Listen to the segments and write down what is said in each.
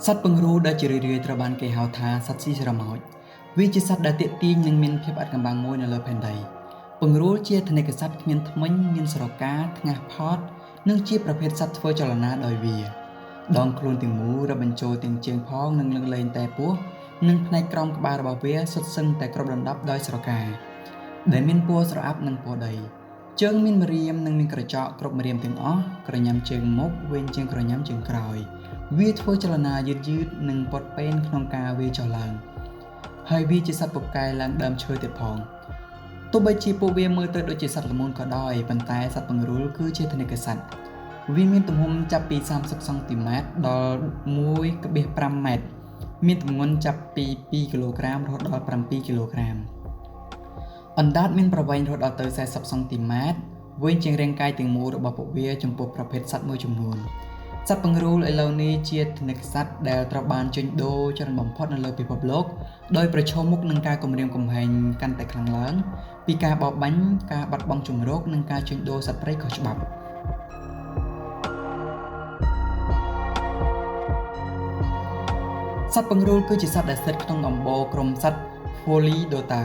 សត្វពង្រូលដែលជារឿយៗត្រូវបានគេហៅថាសត្វស៊ីស្រមោចវាជាសត្វដែលទាក់ទាញនិងមានភាពអាថ៌កំបាំងមួយនៅលើផែនដីពង្រូលជាធនិកសត្វគ្មានធ្មេញមានស្រកាថ្ងាសផតនិងជាប្រភេទសត្វធ្វើចលនាដោយវាដងខ្លួនទាំងមូលរាប់បញ្ចូលទាំងជើងផងនិងលើកលែងតែពោះនិងផ្នែកក្រោមក្បាលរបស់វាសុទ្ធសឹងតែគ្របដណ្ដប់ដោយស្រកាដែលមានពណ៌ស្រអាប់និងពណ៌ដីជើងមានម្រាមនិងមានក្រចកគ្រប់ម្រាមទាំងអស់ក្រញាំជើងមុខវែងជាងក្រញាំជើងក្រោយវាធ្វើចលនាយឺតនិងពត់ពេនក្នុងការវាចុះឡើងហើយវាជាសត្វពូកែឡើងដើមឈើទៀតផងទោះបីជាពួកវាមើលទៅដូចជាសត្វល្មូនក៏ដោយប៉ុន្តែសត្វពង្រូលគឺជាធនិកសត្វវាមានទំហំចាប់ពី30សង់ទីម៉ែត្រដល់ 1.5 ម៉ែត្រមានទម្ងន់ចាប់ពី2គីឡូក្រាមរហូតដល់7គីឡូក្រាមអណ្ដាតមានប្រវែងរហូតដល់ទៅ40សង់ទីម៉ែត្រវែងជាងរាងកាយទាំងមូលរបស់ពួកវាចំពោះប្រភេទសត្វមួយចំនួនសត្វពង្រូលឥឡូវនេះជាធនិកសត្វដែលត្រូវបានជួញដូរច្រើនបំផុតនៅលើពិភពលោកដោយប្រឈមមុខនឹងការគំរាមកំហែងកាន់តែខ្លាំងឡើងពីការបរបាញ់ការបាត់បង់ជម្រកនិងការជួញដូរសត្វព្រៃខុសច្បាប់សត្វពង្រូលគឺជាសត្វដែលស្ថិតក្នុងអំបូរក្រុមសត្វ Pholidota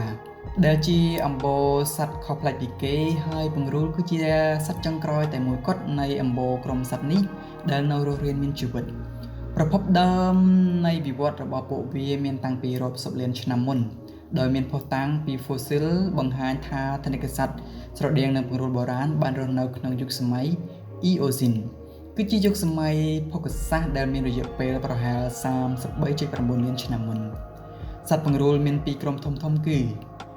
ដែលជាអំបូរសត្វខុសប្លែកពីគេហើយពង្រូលគឺជាសត្វចុងក្រោយតែមួយគត់នៃអំបូរក្រុមសត្វនេះដែលនៅរស់រានមានជីវិតប្រភពដើមនៃវិវត្តរបស់ពួកវាមានតាំងពីរាប់សិបលានឆ្នាំមុនដោយមានភស្តុតាងពី fossil បង្ហាញថាធនិកសត្វស្រដៀងនឹងពង្រូលបុរាណបានរស់នៅក្នុងយុគសម័យ Eocene គឺជាយុគសម័យភូកសាស្ត្រដែលមានរយៈពេលប្រហែល 33.9 លានឆ្នាំមុនសត្វពង្រូលមានពីរក្រុមធំៗគឺ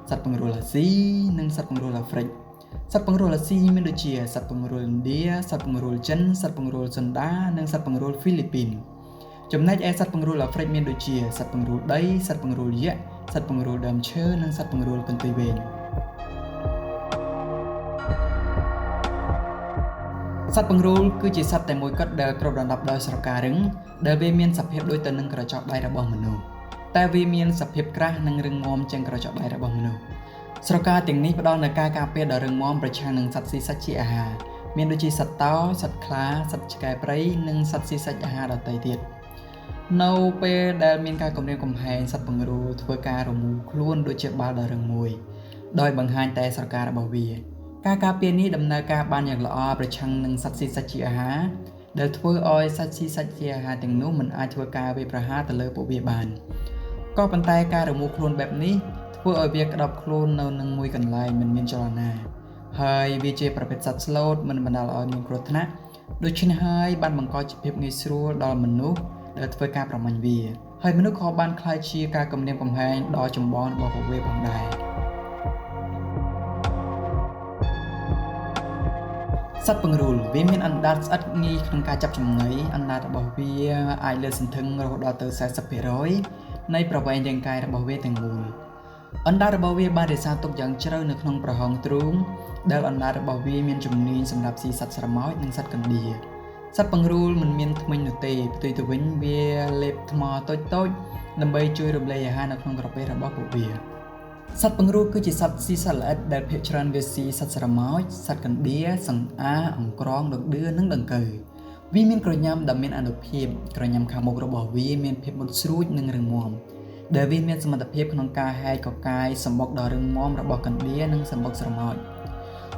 សត្វពង្រូលអាស៊ីនិងសត្វពង្រូលអាហ្វ្រិកសត្វពង្រូលអាស៊ីមានដូចជាសត្វពង្រូលឥណ្ឌាសត្វពង្រូលចិនសត្វពង្រូលសុនដានិងសត្វពង្រូលហ្វីលីពីនចំណែកឯសត្វពង្រូលអាហ្វ្រិកមានដូចជាសត្វពង្រូលដីសត្វពង្រូលយក្សសត្វពង្រូលដើមឈើនិងសត្វពង្រូលកន្ទុយវែងសត្វពង្រូលគឺជាសត្វតែមួយគត់ដែលគ្របដណ្ដប់ដោយស្រការឹងដែលវាមានសភាពដូចទៅនឹងក្រចកដៃរបស់មនុស្សតែវាមានសភាពក្រាស់និងរឹងមាំជាងក្រចកដៃរបស់មនុស្សស្រកាទាំងនេះផ្ដល់នូវការការពារដ៏រឹងមាំប្រឆាំងនឹងសត្វស៊ីសាច់ជាអាហារមានដូចជាសត្វតោសត្វខ្លាសត្វឆ្កែព្រៃនិងសត្វស៊ីសាច់អាហារដទៃទៀតនៅពេលដែលមានការគំរាមកំហែងសត្វពង្រូលធ្វើការរមូរខ្លួនដូចជាបាល់ដ៏រឹងមួយដោយបង្ហាញតែស្រការបស់វាការការពារនេះដំណើរការបានយ៉ាងល្អប្រឆាំងនឹងសត្វស៊ីសាច់ជាអាហារដែលធ្វើឲ្យសត្វស៊ីសាច់ជាអាហារទាំងនោះមិនអាចធ្វើការវាយប្រហារទៅលើពួកវាបានក៏ប៉ុន្តែការរមូរខ្លួនបែបនេះធ្វើឲ្យវាក្តាប់ខ្លួននៅនឹងមួយកន្លែងមិនមានចលនាហើយវាជាប្រភេទសត្វស្លូតមិនបណ្ដាលឲ្យមានគ្រោះថ្នាក់ដូច្នេះហើយបានបង្កជាភាពងាយស្រួលដល់មនុស្សដែលធ្វើការប្រមាញ់វាហើយមនុស្សក៏បានក្លាយជាការគំរាមកំហែងដ៏ចម្បងរបស់ពួកវាផងដែរសត្វពង្រូលវាមានអណ្ដាតស្អិតងាយក្នុងការចាប់ចំណីអណ្ដាតរបស់វាអាចលើសន្ធឹងរហូតដល់ទៅ 40% នៃប្រវែងរាងកាយរបស់វាទាំងមូលអណ្ដាតរបស់វាបានរក្សាទុកយ៉ាងជ្រៅនៅក្នុងប្រហោងទ្រូងដែលអណ្ដាតរបស់វាមានជំនាញសម្រាប់ស៊ីសត្វស្រមោចនិងសត្វកណ្ដៀរសត្វពង្រូលមិនមានធ្មេញនោះទេផ្ទុយទៅវិញវាលេបថ្មតូចៗដើម្បីជួយរំលាយអាហារនៅក្នុងក្រពះរបស់ពួកវាសត្វពង្រូលគឺជាសត្វស៊ីសត្វល្អិតដែលភាគច្រើនវាស៊ីសត្វស្រមោចសត្វកណ្ដៀរសង្អាអង្ក្រងដង្ដឿនិងដង្កូវវាមានក្រញាំដ៏មានអានុភាពក្រញាំខាងមុខរបស់វាមានភាពមុតស្រួចនិងរឹងមាំដែលវាមានសមត្ថភាពក្នុងការហែកកកាយសម្បុកដ៏រឹងមាំរបស់កណ្ដៀរនិងសម្បុកស្រមោច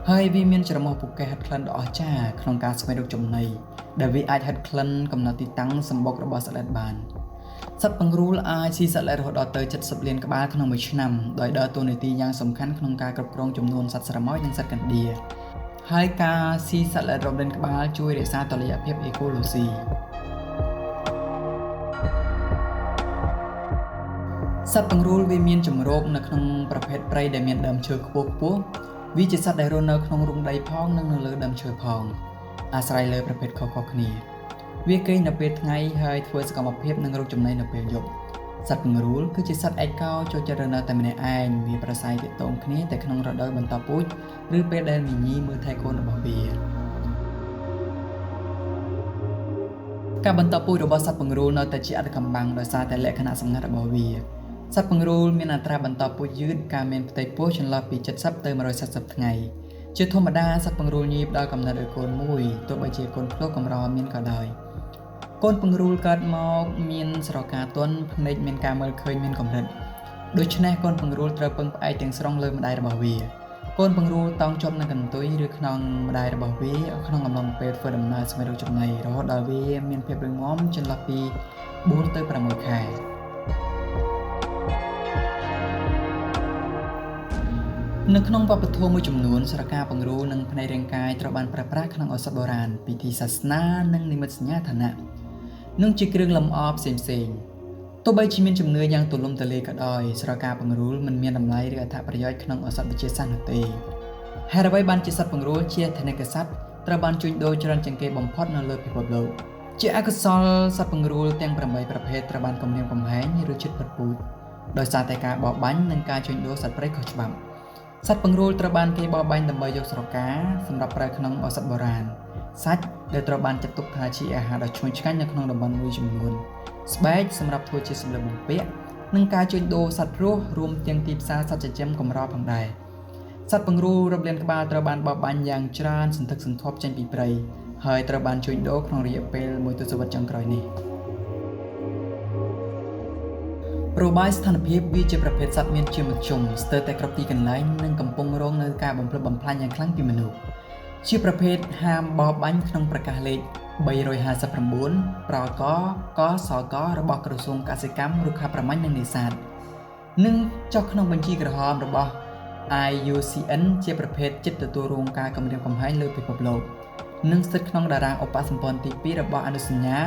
ហើយវាមានច្រមុះពូកែហិតក្លិនដ៏អស្ចារ្យក្នុងការស្វែងរកចំណីដែលវាអាចហិតក្លិនកំណត់ទីតាំងសម្បុករបស់សត្វល្អិតបានសត្វពង្រូលអាចស៊ីសត្វល្អិតរហូតដល់ទៅ70លានក្បាលក្នុងមួយឆ្នាំដោយដើរតួនាទីយ៉ាងសំខាន់ក្នុងការគ្រប់គ្រងចំនួនសត្វស្រមោចនិងសត្វកណ្ដៀរហើយការស៊ីសត្វល្អិតរាប់លានក្បាលជួយរក្សាតុល្យភាពអេកូឡូស៊ីសត្វពង្រូលវាមានជម្រកនៅក្នុងប្រភេទព្រៃដែលមានដើមឈើខ្ពស់ៗវាជាសត្វដែលរស់នៅក្នុងរូងដីផងនិងនៅលើដើមឈើផងអាស្រ័យលើប្រភេទខុសៗគ្នាវាគេងនៅពេលថ្ងៃហើយធ្វើសកម្មភាពនិងរកចំណីនៅពេលយប់សត្វពង្រូលគឺជាសត្វឯកោចូលចិត្តរស់នៅតែម្នាក់ឯងវាប្រស័យទាក់ទងគ្នាតែក្នុងរដូវបន្តពូជឬពេលដែលមីញីមើលថែកូនរបស់វាការបន្តពូជរបស់សត្វពង្រូលនៅតែជាអាថ៌កំបាំងដោយសារតែលក្ខណៈសម្ងាត់របស់វាសត្វពង្រូលមានអត្រាបន្តពូជយឺតការមានផ្ទៃពោះចន្លោះពី70ទៅ140ថ្ងៃជាធម្មតាសត្វពង្រូលញីផ្ដល់កំណើតឲ្យកូនមួយទោះបីជាកូនភ្លោះកម្រមានក៏ដោយ កូនពង្រូលកើតមកមានស្រកាទន់ភ្នែកមានការមើលឃើញមានកម្រិតដូច្នេះកូនពង្រូលត្រូវពឹងផ្អែកទាំងស្រុងលើម្ដាយរបស់វាកូនពង្រូលតោងជាប់នឹងកន្ទុយឬខ្នងម្ដាយរបស់វាក្នុងអំឡុងពេលធ្វើដំណើរស្វែងរកចំណីរហូតដល់វាមានភាពរឹងមាំចន្លោះពី4ទៅ6ខែនៅក្នុងវប្បធម៌មួយចំនួនស្រកាពង្រូលនិងផ្នែករាងកាយត្រូវបានប្រើប្រាស់ក្នុងឱសថបុរាណពិធីសាសនានិងនិមិត្តសញ្ញាឋានៈនិងជាគ្រឿងលម្អផ្សេងៗទោះបីជាមានជំនឿយ៉ាងទូលំទូលាយក៏ដោយស្រកាពង្រូលមិនមានតម្លៃឬអត្ថប្រយោជន៍ក្នុងឱសថវិទ្យាសាស្ត្រនោះទេហេតុអ្វីបានជាសត្វពង្រូលជាថនិកសត្វត្រូវបានជួញដូរច្រើនជាងគេបំផុតនៅលើពិភពលោកជាអកុសលសត្វពង្រូលទាំង8ប្រភេទត្រូវបានគំរាមកំហែងឬជិតផុតពូជដោយសារតែការបរបាញ់និងការជួញដូរសត្វព្រៃខុសច្បាប់សត្វពង្រូលត្រូវបានគេបរបាញ់ដើម្បីយកស្រកាសម្រាប់ប្រើក្នុងឱសថបុរាណសាច់ដែលត្រូវបានចាត់ទុកថាជាអាហារដ៏ឈ្ងុយឆ្ងាញ់នៅក្នុងតំបន់មួយចំនួនស្បែកសម្រាប់ធ្វើជាសម្លៀកបំពាក់និងការជួញដូរសត្វរស់រួមទាំងទីផ្សារសត្វចិញ្ចឹមកម្រផងដែរសត្វពង្រូលរាប់លានក្បាលត្រូវបានបរបាញ់យ៉ាងច្រើនសន្ធឹកសន្ធាប់ចេញពីព្រៃហើយត្រូវបានជួញដូរក្នុងរយៈពេលមួយទសវត្សរ៍ចុងក្រោយនេះប្របាយស្ថានភាពវាជាប្រភេទសត្វមានជាមធ្យមស្ទើរតែគ្រប់ទីកន្លែងនិងកំពុងរងនៅការបំផ្លិចបំផ្លាញយ៉ាងខ្លាំងពីមនុស្សជាប្រភេទហាមបរបាញ់ក្នុងប្រកាសលេខ359ប្រកកសករបស់ក្រសួងកសិកម្មរុក្ខាប្រមាញ់និងនេសាទនិងចុះក្នុងបញ្ជីក្រហមរបស់ IUCN ជាប្រភេទជិតទទួលរងការគំរាមកំហែងលើពិភពលោកនិងស្ថិតក្នុងតារាងឧបសម្ព័ន្ធទី2របស់អនុសញ្ញា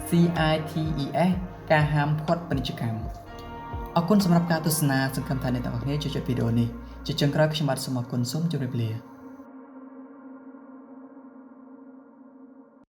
CITES ការហាមឃាត់ពាណិជ្ជកម្មអរគុណសម្រាប់ការទស្សនាសង្ឃឹមថាអ្នកទាំងអស់គ្នាចូលចិត្តវីដេអូនេះជាចុងក្រោយខ្ញុំបាទសូមអរគុណសូមជម្រាបលា